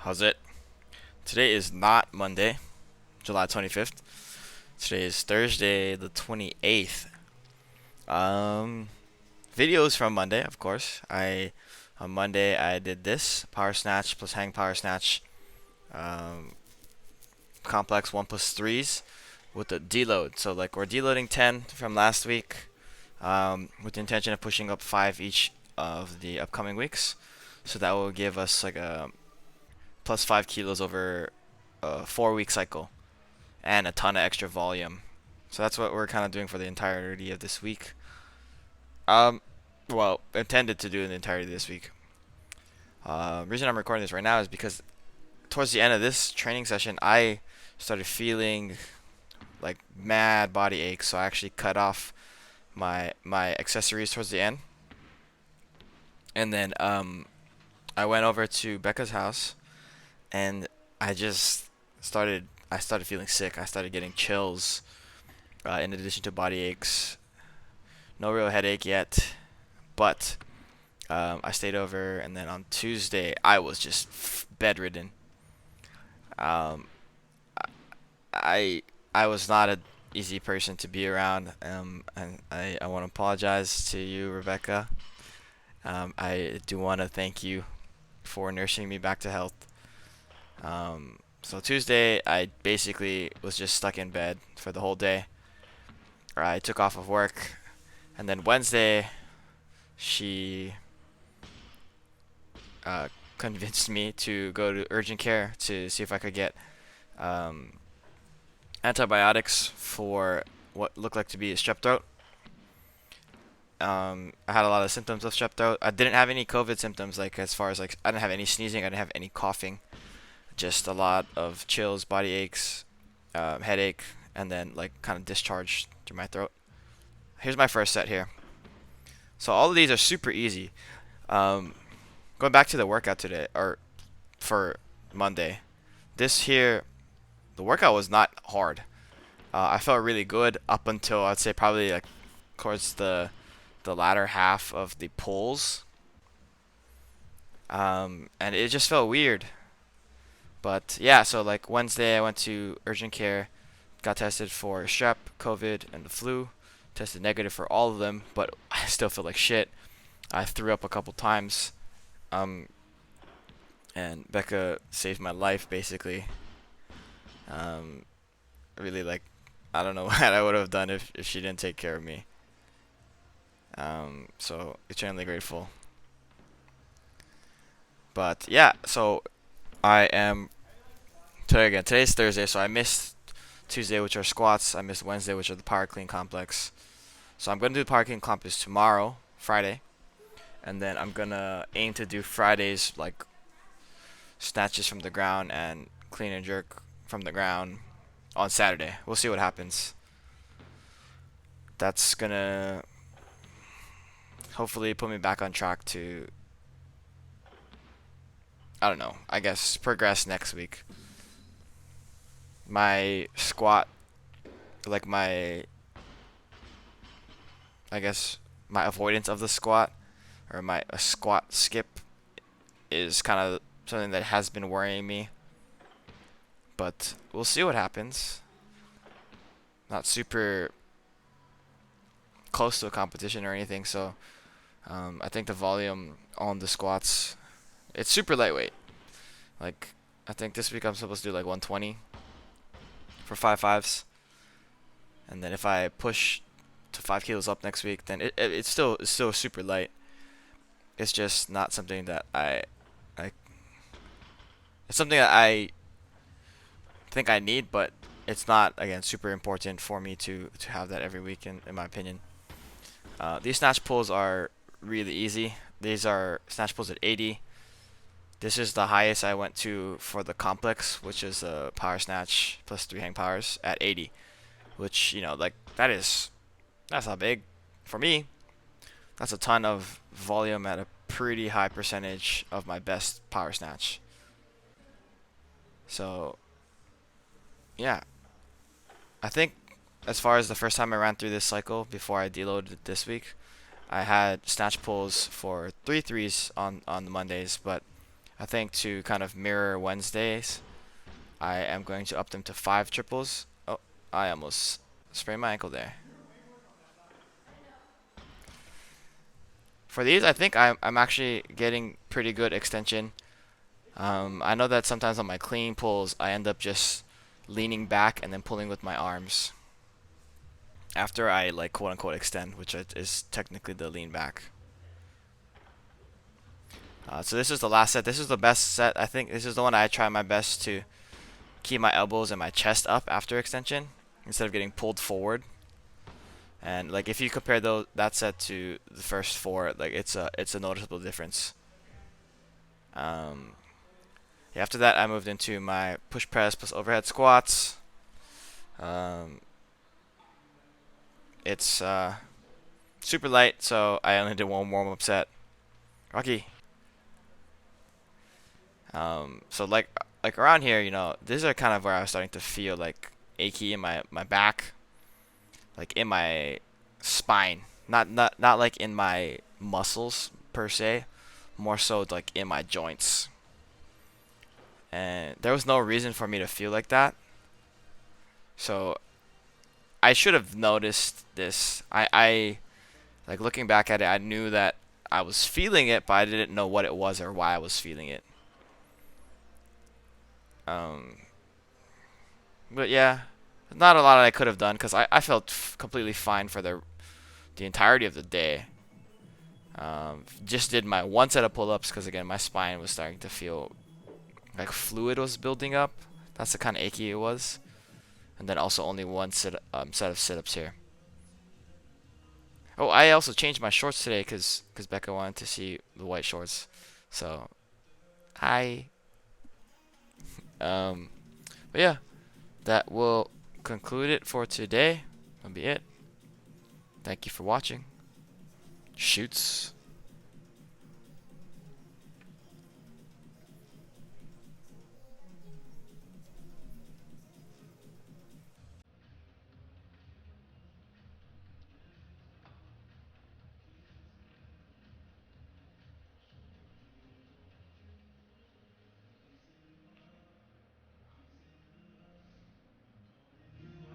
How's it? Today is not Monday, July 25th. Today is Thursday, the 28th. Um, Videos from Monday, of course. On Monday I did this power snatch plus hang power snatch, um, complex 1+3s with the deload. So like we're deloading 10 from last week, with the intention of pushing up 5 each of the upcoming weeks. So that will give us like a plus 5 kilos over a 4 week cycle and a ton of extra volume. So that's what we're kind of doing for the entirety of this week. Um, well, intended to do in the entirety of this week. Reason I'm recording this right now is because towards the end of this training session, I started feeling like mad body aches. So I actually cut off my accessories towards the end, and then I went over to Becca's house, and I started feeling sick. I started getting chills, in addition to body aches. No real headache yet, but I stayed over, and then on Tuesday I was just bedridden. Um, I I was not an easy person to be around, and I want to apologize to you, Rebecca. I do want to thank you for nursing me back to health. So Tuesday I basically was just stuck in bed for the whole day. I took off of work, and then Wednesday she uh, convinced me to go to urgent care to see if I could get um, antibiotics for what looked like to be a strep throat. I had a lot of symptoms of strep throat. I didn't have any COVID symptoms, like as far as like I didn't have any sneezing, I didn't have any coughing, just a lot of chills, body aches, headache, and then like kind of discharge through my throat. Here's my first set here. So all of these are super easy. Um, Going back to the workout today, or for Monday, this here, the workout was not hard. I felt really good up until I'd say probably like towards the latter half of the pulls, and it just felt weird. But yeah, so like Wednesday, I went to urgent care, got tested for strep, COVID, and the flu. Tested negative for all of them, but I still feel like shit. I threw up a couple times. Um, and Becca saved my life basically. Um, Really like, I don't know what I would have done if she didn't take care of me. So eternally grateful. But yeah, so I am today again. Today's Thursday, so I missed Tuesday, which are squats. I missed Wednesday, which are the power clean complex. So I'm gonna do the power clean complex tomorrow, Friday, and then I'm gonna aim to do Fridays like snatches from the ground and clean and jerk from the ground on Saturday. We'll see what happens. That's gonna hopefully put me back on track to, I don't know, I guess progress next week. My squat, like my, I guess my avoidance of the squat, or my a squat skip, is kind of something that has been worrying me. But we'll see what happens. Not super close to a competition or anything, so I think the volume on the squats, it's super lightweight. Like I think this week I'm supposed to do like 120 for 5 fives, and then if I push to 5 kilos up next week, then it's still super light. It's just not something that I it's something that I think I need, but it's not again super important for me to have that every week in my opinion. These snatch pulls are really easy. These are snatch pulls at 80. This is the highest I went to for the complex, which is a power snatch plus 3 hang powers at 80, which like that's not big for me. That's a ton of volume at a pretty high percentage of my best power snatch. So yeah, I think as far as the first time I ran through this cycle before I deloaded this week, I had snatch pulls for three threes on the Mondays, but I think to kind of mirror Wednesdays, I am going to up them to 5 triples. Oh, I almost sprained my ankle there. For these, I think I'm actually getting pretty good extension. I know that sometimes on my clean pulls, I end up just leaning back and then pulling with my arms after I like quote unquote extend, which is technically the lean back. So this is the last set. This is the best set. I think this is the one I try my best to keep my elbows and my chest up after extension instead of getting pulled forward. And like if you compare that set to the first 4, like it's a noticeable difference. Yeah, after that, I moved into my push press plus overhead squats. It's super light, so I only did one warm up set. Rocky. So like around here, you know, these are kind of where I was starting to feel like achy in my back, like in my spine, not like in my muscles per se, more so like in my joints. And there was no reason for me to feel like that. So I should have noticed this. I like looking back at it, I knew that I was feeling it, but I didn't know what it was or why I was feeling it. Um, but yeah, not a lot I could have done because I felt completely fine for the entirety of the day. Just did my one set of pull-ups because again my spine was starting to feel like fluid was building up. That's the kind of achy it was. And then also only one set of sit-ups here. Oh, I also changed my shorts today because Becca wanted to see the white shorts. So, hi. But yeah, that will conclude it for today. That'll be it. Thank you for watching. Shoots.